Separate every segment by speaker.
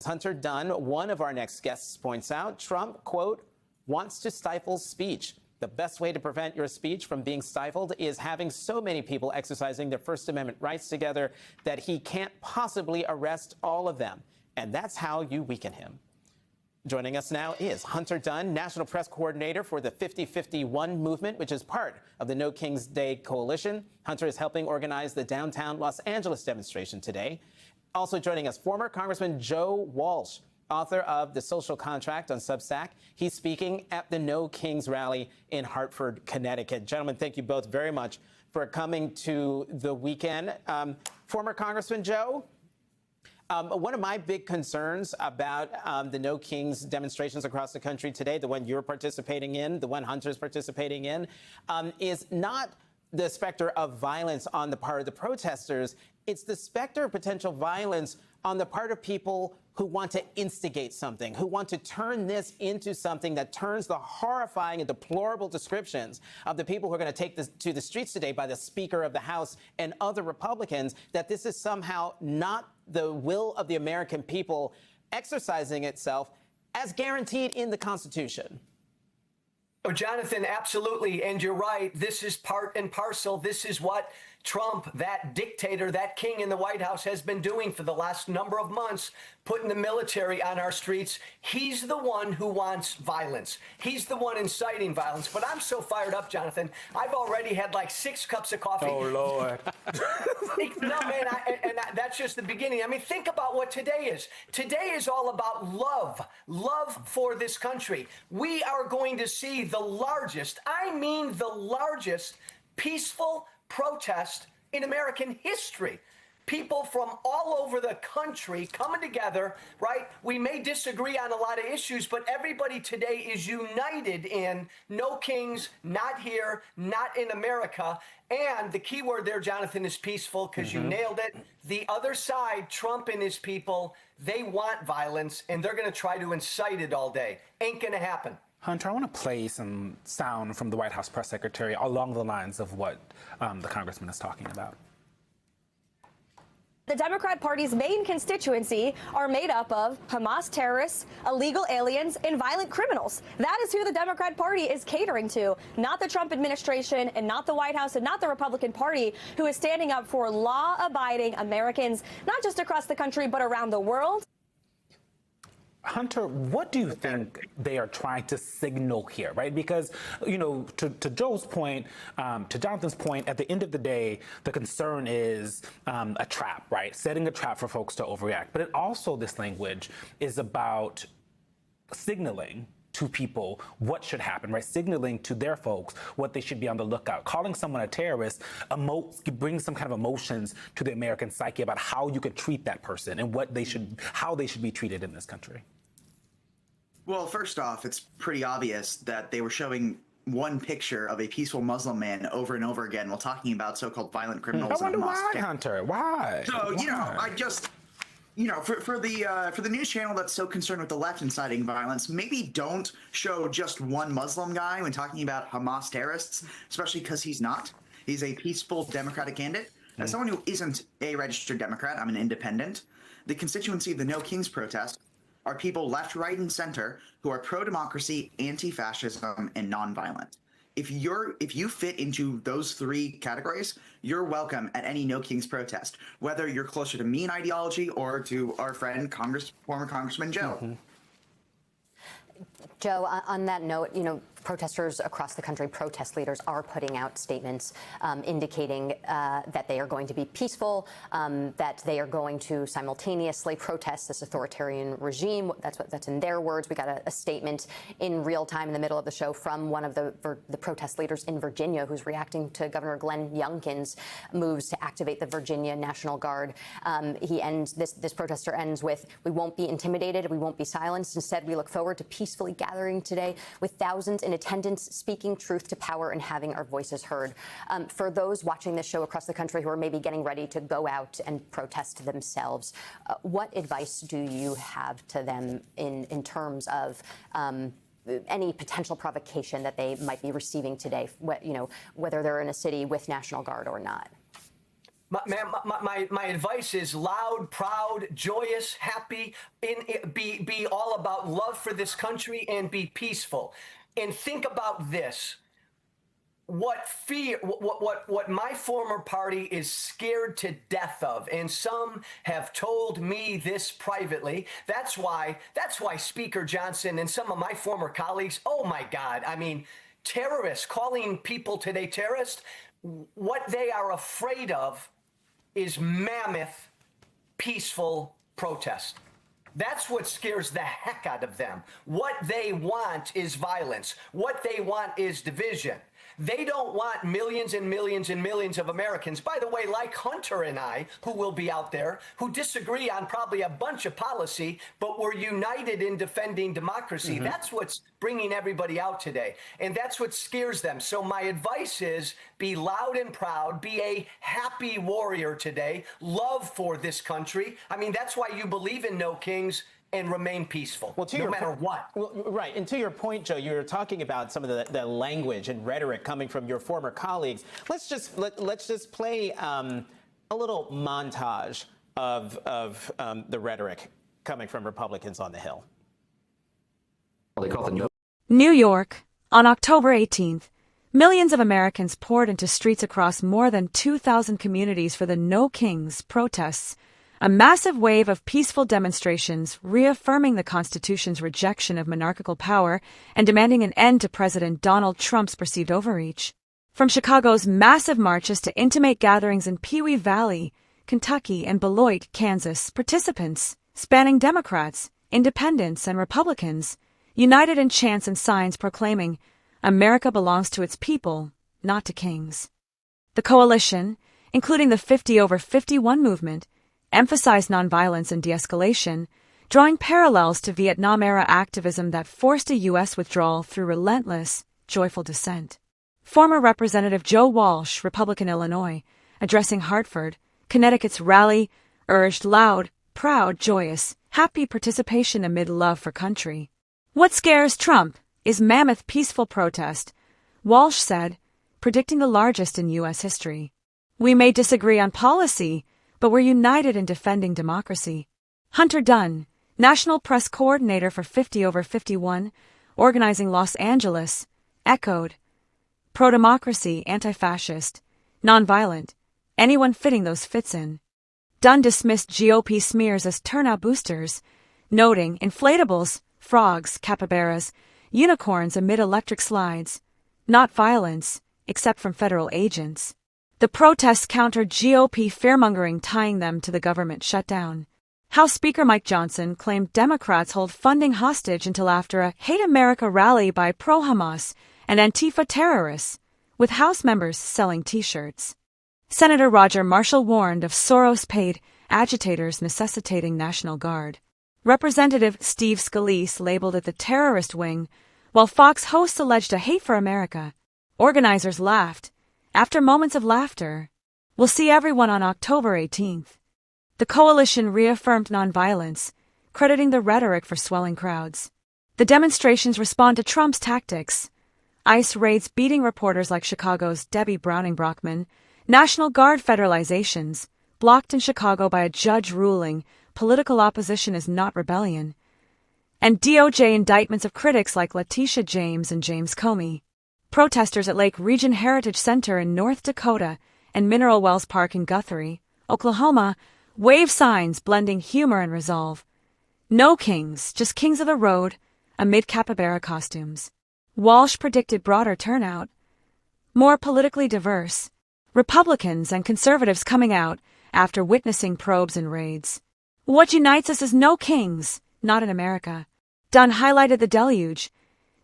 Speaker 1: Hunter Dunn, one of our next guests, points out Trump, quote, wants to stifle speech. The best way to prevent your speech from being stifled is having so many people exercising their First Amendment rights together that he can't possibly arrest all of them. And that's how you weaken him. Joining us now is Hunter Dunn, National Press Coordinator for the 5051 movement, which is part of the No Kings Day Coalition. Hunter is helping organize the downtown Los Angeles demonstration today. Also joining us, former Congressman Joe Walsh, author of The Social Contract on Substack. He's speaking at the No Kings rally in Hartford, Connecticut. Gentlemen, thank you both very much for coming to the weekend. Former Congressman Joe, one of my big concerns about the No Kings demonstrations across the country today, the one you're participating in, the one Hunter's participating in, is not the specter of violence on the part of the protesters. It's the specter of potential violence on the part of people who want to instigate something, who want to turn this into something that turns the horrifying and deplorable descriptions of the people who are going to take this to the streets today by the Speaker of the House and other Republicans, that this is somehow not the will of the American people exercising itself as guaranteed in the Constitution.
Speaker 2: Oh, Jonathan, absolutely. And you're right. This is part and parcel. This is what Trump, that dictator, that king in the White House, has been doing for the last number of months, putting the military on our streets. He's the one who wants violence. He's the one inciting violence. But I'm so fired up, Jonathan. I've already had like 6 cups of coffee.
Speaker 3: Oh, Lord.
Speaker 2: No, man, that's just the beginning. I mean, think about what today is. Today is all about love for this country. We are going to see the largest, I mean the largest, peaceful protest in American history. People from all over the country coming together, right? We may disagree on a lot of issues, but everybody today is united in no kings, not here, not in America. And the key word there, Jonathan, is peaceful, because you nailed it. The other side, Trump and his people, they want violence, and they're going to try to incite it all day. Ain't going to happen.
Speaker 3: Hunter, I want to play some sound from the White House press secretary along the lines of what the congressman is talking about.
Speaker 4: The Democrat Party's main constituency are made up of Hamas terrorists, illegal aliens, and violent criminals. That is who the Democrat Party is catering to, not the Trump administration and not the White House and not the Republican Party, who is standing up for law-abiding Americans, not just across the country, but around the world.
Speaker 3: Hunter, what do you think they are trying to signal here, right? Because, you know, to Joe's point, to Jonathan's point, at the end of the day, the concern is a trap, right? Setting a trap for folks to overreact. But it also, this language is about signaling to people what should happen, right? Signaling to their folks what they should be on the lookout. Calling someone a terrorist brings some kind of emotions to the American psyche about how you could treat that person and how they should be treated in this country.
Speaker 5: Well, first off, it's pretty obvious that they were showing one picture of a peaceful Muslim man over and over again while talking about so-called violent criminals.
Speaker 3: I wonder why, Hunter. Why?
Speaker 5: So, you know, I just... You know, for the news channel that's so concerned with the left inciting violence, maybe don't show just one Muslim guy when talking about Hamas terrorists, especially because he's not. He's a peaceful Democratic candidate. As someone who isn't a registered Democrat, I'm an independent. The constituency of the No Kings protest are people left, right, and center who are pro-democracy, anti-fascism, and nonviolent. If you fit into those 3 categories, you're welcome at any No Kings protest, whether you're closer to me in ideology or to our friend, former Congressman Joe.
Speaker 6: Joe, on that note, you know, protesters across the country, protest leaders are putting out statements indicating that they are going to be peaceful, that they are going to simultaneously protest this authoritarian regime. That's in their words. We got a statement in real time in the middle of the show from one of the protest leaders in Virginia who's reacting to Governor Glenn Youngkin's moves to activate the Virginia National Guard. This protester ends with, "We won't be intimidated. We won't be silenced. Instead, we look forward to peacefully gathering today with thousands in attendance, speaking truth to power and having our voices heard." For those watching this show across the country who are maybe getting ready to go out and protest themselves, what advice do you have to them in terms of any potential provocation that they might be receiving today, you know, whether they're in a city with National Guard or not?
Speaker 2: My advice is loud, proud, joyous, happy, be all about love for this country and be peaceful. And think about this. What my former party is scared to death of, and some have told me this privately. That's why Speaker Johnson and some of my former colleagues, oh my God, I mean, terrorists, calling people today terrorists, what they are afraid of is mammoth, peaceful protest. That's what scares the heck out of them. What they want is violence. What they want is division. They don't want millions and millions and millions of Americans, by the way, like Hunter and I, who will be out there, who disagree on probably a bunch of policy, but we're united in defending democracy. That's what's bringing everybody out today. And that's what scares them. So my advice is be loud and proud, be a happy warrior today, love for this country. I mean, that's why you believe in no kings and remain peaceful, no matter what.
Speaker 1: Well, right. And to your point, Joe, you were talking about some of the language and rhetoric coming from your former colleagues. Let's just play a little montage of the rhetoric coming from Republicans on the Hill.
Speaker 7: New York, on October 18th, millions of Americans poured into streets across more than 2,000 communities for the No Kings protests, a massive wave of peaceful demonstrations reaffirming the Constitution's rejection of monarchical power and demanding an end to President Donald Trump's perceived overreach. From Chicago's massive marches to intimate gatherings in Pewee Valley, Kentucky, and Beloit, Kansas, participants, spanning Democrats, Independents, and Republicans, united in chants and signs proclaiming, "America belongs to its people, not to kings." The coalition, including the 50 over 51 movement, emphasized nonviolence and de-escalation, drawing parallels to Vietnam-era activism that forced a U.S. withdrawal through relentless, joyful dissent. Former Representative Joe Walsh, Republican Illinois, addressing Hartford, Connecticut's rally, urged loud, proud, joyous, happy participation amid love for country. What scares Trump is mammoth peaceful protest, Walsh said, predicting the largest in U.S. history. We may disagree on policy, but we're united in defending democracy. Hunter Dunn, National Press Coordinator for 50 over 51, organizing Los Angeles, echoed, pro-democracy, anti-fascist, nonviolent, anyone fitting those fits in. Dunn dismissed GOP smears as turnout boosters, noting inflatables, frogs, capybaras, unicorns amid electric slides, not violence, except from federal agents. The protests countered GOP fearmongering, tying them to the government shutdown. House Speaker Mike Johnson claimed Democrats hold funding hostage until after a Hate America rally by pro-Hamas and Antifa terrorists, with House members selling T-shirts. Senator Roger Marshall warned of Soros-paid agitators necessitating National Guard. Representative Steve Scalise labeled it the terrorist wing, while Fox hosts alleged a hate for America. Organizers laughed. After moments of laughter, we'll see everyone on October 18th. The coalition reaffirmed nonviolence, crediting the rhetoric for swelling crowds. The demonstrations respond to Trump's tactics. ICE raids beating reporters like Chicago's Debbie Browning-Brockman, National Guard federalizations, blocked in Chicago by a judge ruling political opposition is not rebellion, and DOJ indictments of critics like Letitia James and James Comey. Protesters at Lake Region Heritage Center in North Dakota and Mineral Wells Park in Guthrie, Oklahoma, wave signs blending humor and resolve. No kings, just kings of the road, amid capybara costumes. Walsh predicted broader turnout, more politically diverse, Republicans and conservatives coming out after witnessing probes and raids. What unites us is no kings, not in America. Dunn highlighted the deluge.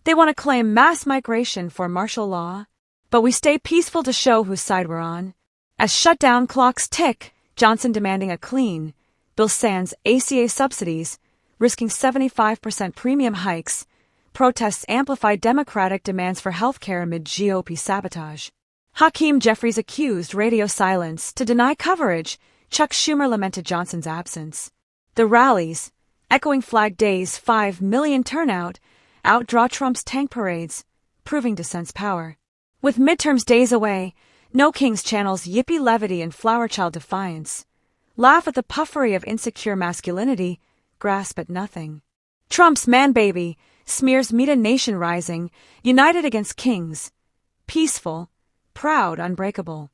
Speaker 7: They want to claim mass migration for martial law, but we stay peaceful to show whose side we're on. As shutdown clocks tick, Johnson demanding a clean, Bill sans ACA subsidies, risking 75% premium hikes. Protests amplified Democratic demands for health care amid GOP sabotage. Hakeem Jeffries accused radio silence to deny coverage. Chuck Schumer lamented Johnson's absence. The rallies, echoing Flag Day's 5 million turnout, outdraw Trump's tank parades, proving dissent's power. With midterms days away, No Kings channels yippee levity and flower child defiance. Laugh at the puffery of insecure masculinity, grasp at nothing. Trump's man-baby smears meet a nation rising, united against kings, peaceful, proud, unbreakable.